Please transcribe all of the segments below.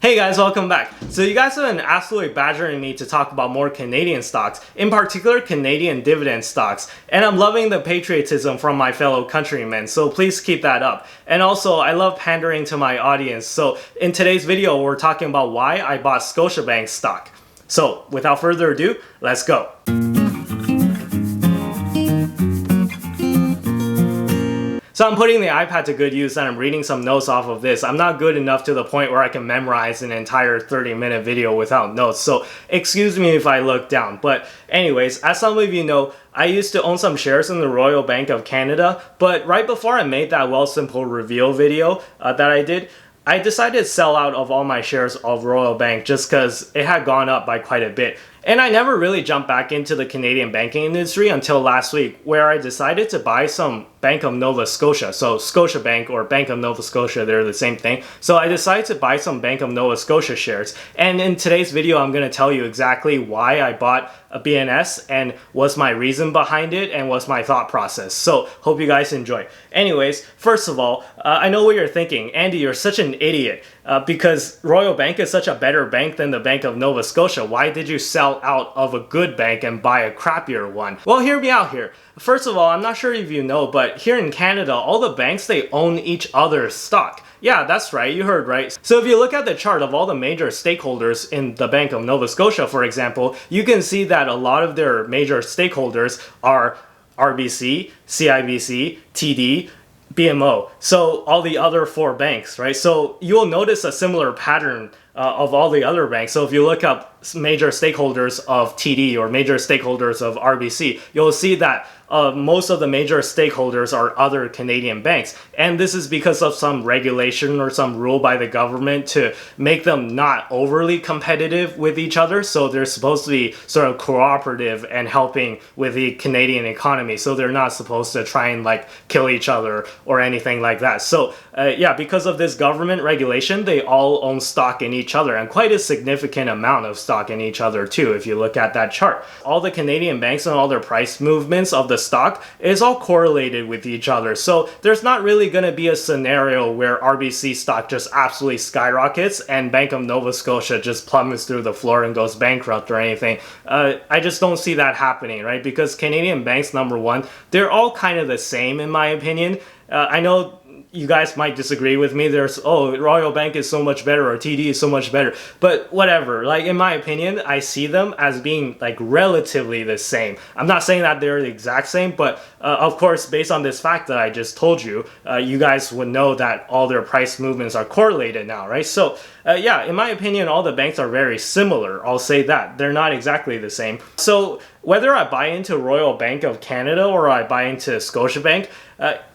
Hey guys, welcome back. So you guys have been absolutely badgering me to talk about more Canadian stocks, in particular Canadian dividend stocks, and I'm loving the patriotism from my fellow countrymen, so please keep that up. And also, I love pandering to my audience, so in today's video we're talking about why I bought Scotiabank stock. So without further ado, let's go. So I'm putting the iPad to good use and I'm reading some notes off of this. I'm not good enough to the point where I can memorize an entire 30-minute video without notes, so excuse me if I look down. But anyways, as some of you know, I used to own some shares in the Royal Bank of Canada, but right before I made that Wealthsimple reveal video that I did, I decided to sell out of all my shares of Royal Bank just because it had gone up by quite a bit. And I never really jumped back into the Canadian banking industry until last week, where I decided to buy some Bank of Nova Scotia. So Scotiabank or Bank of Nova Scotia, they're the same thing. So I decided to buy some Bank of Nova Scotia shares. And in today's video, I'm going to tell you exactly why I bought a BNS and what's my reason behind it and what's my thought process. So hope you guys enjoy. Anyways, first of all, I know what you're thinking. Andy, you're such an idiot because Royal Bank is such a better bank than the Bank of Nova Scotia. Why did you sell out of a good bank and buy a crappier one? Well, hear me out here. First of all, I'm not sure if you know, but here in Canada, all the banks, they own each other's stock. Yeah, that's right, you heard right. So if you look at the chart of all the major stakeholders in the Bank of Nova Scotia, for example, you can see that a lot of their major stakeholders are RBC, CIBC, TD, BMO, so all the other four banks, right? So you'll notice a similar pattern of all the other banks. So if you look up major stakeholders of TD or major stakeholders of RBC, you'll see that most of the major stakeholders are other Canadian banks. And this is because of some regulation or some rule by the government to make them not overly competitive with each other. So they're supposed to be sort of cooperative and helping with the Canadian economy. So they're not supposed to try and like kill each other or anything like that. So yeah, because of this government regulation, they all own stock in each other, and quite a significant amount of stock in each other too, if you look at that chart. All the Canadian banks and all their price movements of the stock is all correlated with each other. So there's not really going to be a scenario where RBC stock just absolutely skyrockets and Bank of Nova Scotia just plummets through the floor and goes bankrupt or anything. I just don't see that happening, right? Because Canadian banks, number one, they're all kind of the same in my opinion. I know you guys might disagree with me. There's, oh, Royal Bank is so much better or TD is so much better. But whatever, like in my opinion, I see them as being like relatively the same. I'm not saying that they're the exact same, but of course, based on this fact that I just told you, you guys would know that all their price movements are correlated now, right? So yeah, in my opinion, all the banks are very similar. I'll say that. They're not exactly the same. So whether I buy into Royal Bank of Canada or I buy into Scotiabank,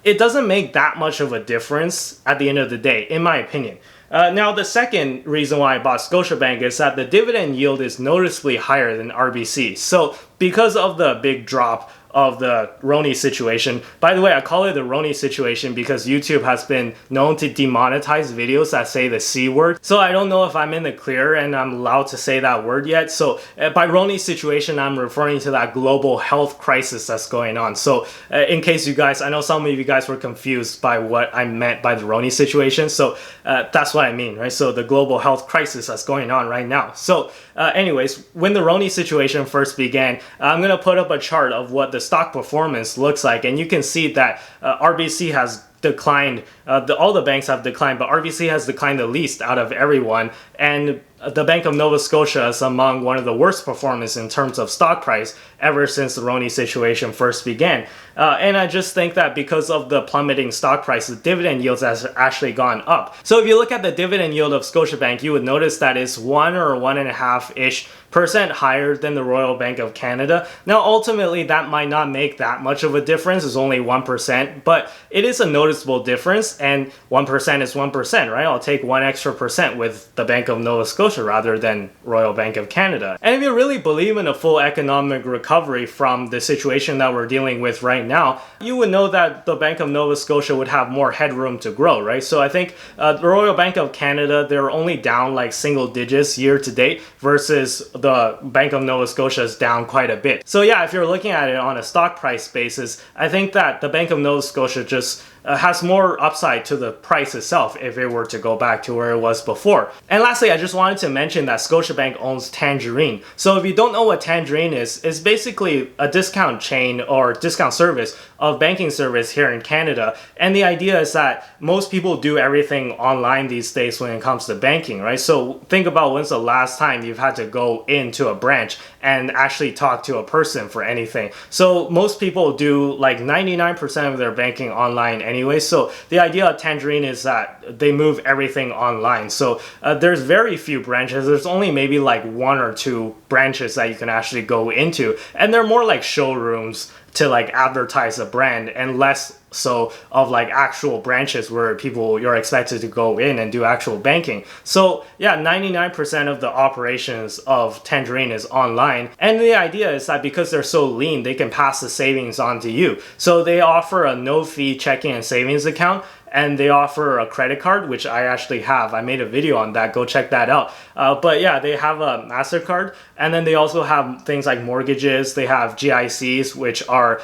it doesn't make that much of a difference at the end of the day, in my opinion. Now, the second reason why I bought Scotiabank is that the dividend yield is noticeably higher than RBC. So because of the big drop of the Roni situation. By the way, I call it the Roni situation because YouTube has been known to demonetize videos that say the C word. So I don't know if I'm in the clear and I'm allowed to say that word yet. So by Roni situation, I'm referring to that global health crisis that's going on. So in case you guys, I know some of you guys were confused by what I meant by the Roni situation. So that's what I mean, right? So the global health crisis that's going on right now. So anyways, when the Roni situation first began, I'm going to put up a chart of what the stock performance looks like, and you can see that RBC has declined, all the banks have declined, but RBC has declined the least out of everyone, and the Bank of Nova Scotia is among one of the worst performance in terms of stock price ever since the Roni situation first began. And I just think that because of the plummeting stock price, the dividend yields has actually gone up. So if you look at the dividend yield of Scotiabank, you would notice that it's 1 or 1.5% higher than the Royal Bank of Canada. Now, ultimately, that might not make that much of a difference. It's only 1%, but it is a noticeable difference, and 1% is 1%, right? I'll take 1 extra percent with the Bank of Nova Scotia rather than Royal Bank of Canada. And if you really believe in a full economic recovery from the situation that we're dealing with right now, you would know that the Bank of Nova Scotia would have more headroom to grow, right? So I think the Royal Bank of Canada, they're only down like single digits year to date versus the Bank of Nova Scotia is down quite a bit. So yeah, if you're looking at it on a stock price basis, I think that the Bank of Nova Scotia just has more upside to the price itself if it were to go back to where it was before. And lastly, I just wanted to mention that Scotiabank owns Tangerine. So if you don't know what Tangerine is, it's basically a discount chain or discount service of banking service here in Canada. And the idea is that most people do everything online these days when it comes to banking, right? So think about when's the last time you've had to go into a branch and actually talk to a person for anything. So most people do like 99% of their banking online anyway. So the idea of Tangerine is that they move everything online. So there's very few branches. There's only maybe like 1 or 2 branches that you can actually go into. And they're more like showrooms to like advertise a brand, and less so of like actual branches where you're expected to go in and do actual banking. So yeah, 99% of the operations of Tangerine is online. And the idea is that because they're so lean, they can pass the savings on to you. So they offer a no-fee checking and savings account, and they offer a credit card, which I actually have. I made a video on that. Go check that out. But yeah, they have a MasterCard, and then they also have things like mortgages. They have GICs, which are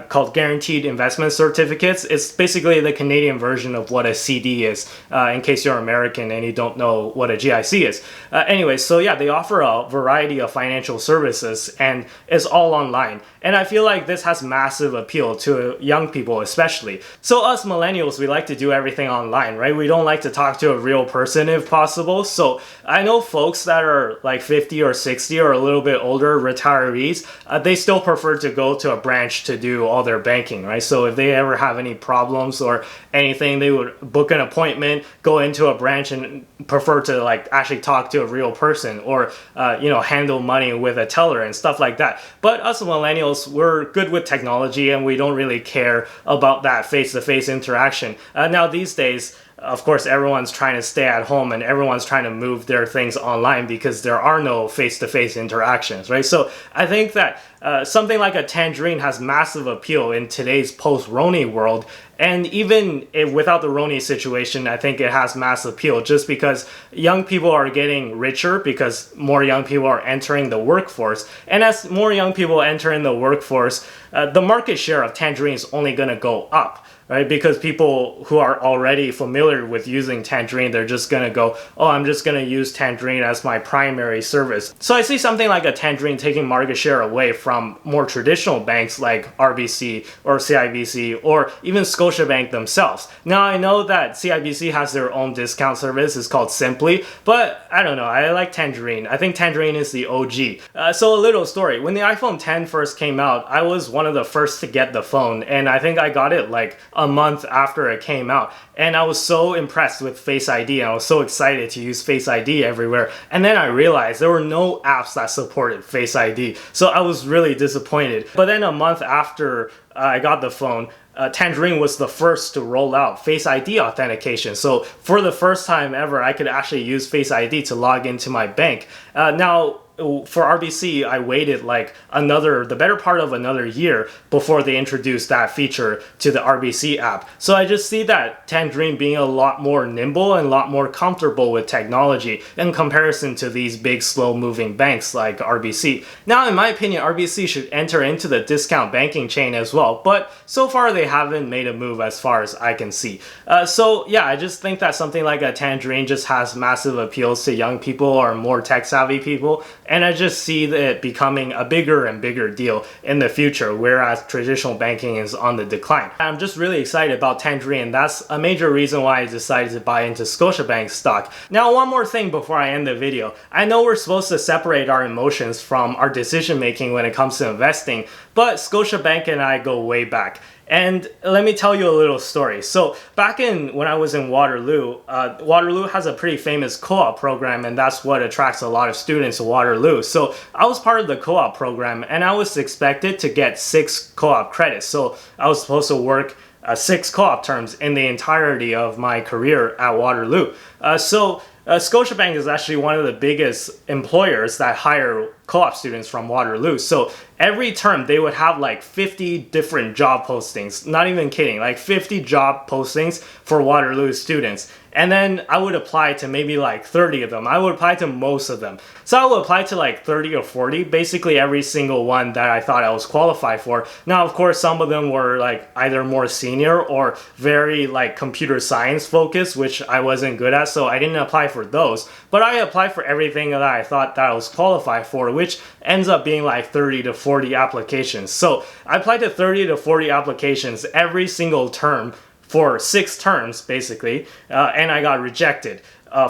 called Guaranteed Investment Certificates. It's basically the Canadian version of what a CD is, in case you're American and you don't know what a GIC is. Anyway, so yeah, they offer a variety of financial services, and it's all online. And I feel like this has massive appeal to young people especially. So us millennials, we like to do everything online, right? We don't like to talk to a real person if possible. So I know folks that are like 50 or 60 or a little bit older, retirees, they still prefer to go to a branch to do all their banking, right? So if they ever have any problems or anything, they would book an appointment, go into a branch, and prefer to like actually talk to a real person, or handle money with a teller and stuff like that. But us millennials, we're good with technology and we don't really care about that face-to-face interaction. Now these days, of course, everyone's trying to stay at home and everyone's trying to move their things online because there are no face-to-face interactions, right? So I think that something like a Tangerine has massive appeal in today's post-Roni world. And even without the Roni situation, I think it has mass appeal just because young people are getting richer because more young people are entering the workforce. And as more young people enter in the workforce, the market share of Tangerine is only going to go up. Right? Because people who are already familiar with using Tangerine, they're just going to go, oh, I'm just going to use Tangerine as my primary service. So I see something like a Tangerine taking market share away from more traditional banks like RBC or CIBC or even Scotiabank themselves. Now I know that CIBC has their own discount service. It's called Simply, but I don't know. I like Tangerine. I think Tangerine is the OG. So a little story. When the iPhone 10 first came out, I was one of the first to get the phone, and I think I got it like a month after it came out, and I was so impressed with Face ID, and I was so excited to use Face ID everywhere. And then I realized there were no apps that supported Face ID, so I was really disappointed. But then a month after I got the phone, Tangerine was the first to roll out Face ID authentication. So for the first time ever, I could actually use Face ID to log into my bank. Now, for RBC, I waited like the better part of another year before they introduced that feature to the RBC app. So I just see that Tangerine being a lot more nimble and a lot more comfortable with technology in comparison to these big slow moving banks like RBC. Now, in my opinion, RBC should enter into the discount banking chain as well, but so far they haven't made a move as far as I can see. So yeah, I just think that something like a Tangerine just has massive appeals to young people or more tech savvy people. And I just see it becoming a bigger and bigger deal in the future, whereas traditional banking is on the decline. I'm just really excited about Tangerine, and that's a major reason why I decided to buy into Scotiabank stock. Now, one more thing before I end the video. I know we're supposed to separate our emotions from our decision making when it comes to investing, but Scotiabank and I go way back. And let me tell you a little story. So back when I was in Waterloo, Waterloo has a pretty famous co-op program, and that's what attracts a lot of students to Waterloo. So I was part of the co-op program, and I was expected to get 6 co-op credits. So I was supposed to work 6 co-op terms in the entirety of my career at Waterloo. Scotiabank is actually one of the biggest employers that hire co-op students from Waterloo. So every term they would have like 50 different job postings. Not even kidding, like 50 job postings for Waterloo students. and then I would apply to maybe like 30 of them. I would apply to most of them. So I would apply to like 30 or 40, basically every single one that I thought I was qualified for. Now, of course, some of them were like either more senior or very like computer science focused, which I wasn't good at, so I didn't apply for those. But I applied for everything that I thought that I was qualified for, which ends up being like 30 to 40 applications. So I applied to 30 to 40 applications every single term for 6 terms, basically, and I got rejected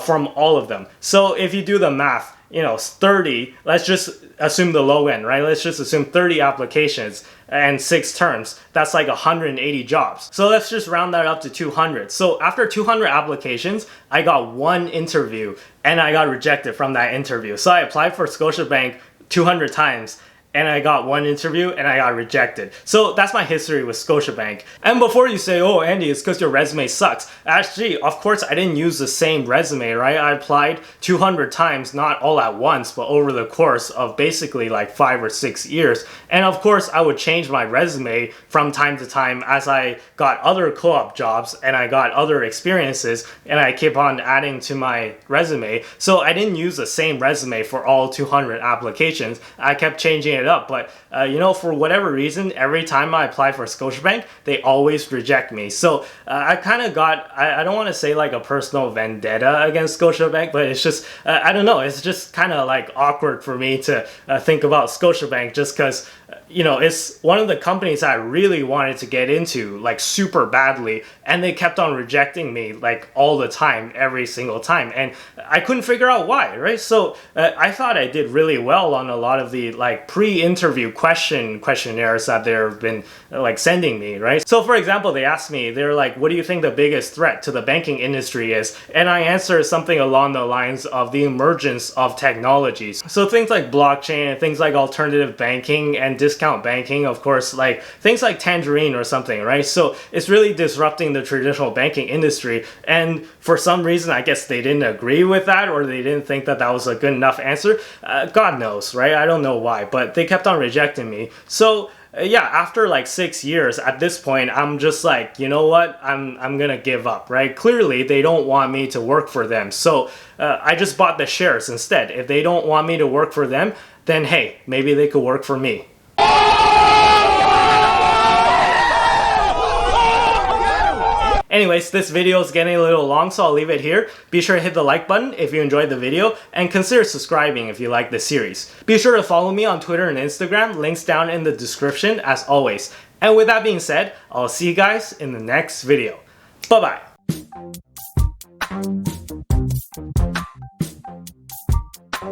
from all of them. So if you do the math, 30, let's just assume the low end, right? Let's just assume 30 applications and 6 terms. That's like 180 jobs. So let's just round that up to 200. So after 200 applications, I got 1 interview and I got rejected from that interview. So I applied for Scotiabank 200 times and I got 1 interview and I got rejected. So that's my history with Scotiabank. And before you say, oh Andy, it's because your resume sucks. Actually, of course I didn't use the same resume, right? I applied 200 times, not all at once, but over the course of basically like 5 or 6 years. And of course I would change my resume from time to time as I got other co-op jobs and I got other experiences and I keep on adding to my resume. So I didn't use the same resume for all 200 applications. I kept changing it up, but for whatever reason, every time I apply for Scotiabank, they always reject me. So I kind of got, I don't want to say like a personal vendetta against Scotiabank, but it's just, I don't know, it's just kind of like awkward for me to think about Scotiabank just because it's one of the companies I really wanted to get into like super badly, and they kept on rejecting me like all the time, every single time, and I couldn't figure out why, right? So I thought I did really well on a lot of the like pre-interview questionnaires that they've been like sending me, right? So for example, they asked me, they're like, what do you think the biggest threat to the banking industry is? And I answered something along the lines of the emergence of technologies. So things like blockchain and things like alternative banking and discount banking, of course, like things like Tangerine or something, right? So it's really disrupting the traditional banking industry. And for some reason, I guess they didn't agree with that, or they didn't think that that was a good enough answer. God knows, right? I don't know why, but they kept on rejecting me. So yeah, after like 6 years, at this point, I'm just like, you know what? I'm gonna give up, right? Clearly, they don't want me to work for them. So I just bought the shares instead. If they don't want me to work for them, then hey, maybe they could work for me. Anyways, this video is getting a little long, so I'll leave it here. Be sure to hit the like button if you enjoyed the video, and consider subscribing if you like the series. Be sure to follow me on Twitter and Instagram, links down in the description as always. And with that being said, I'll see you guys in the next video. Bye-bye.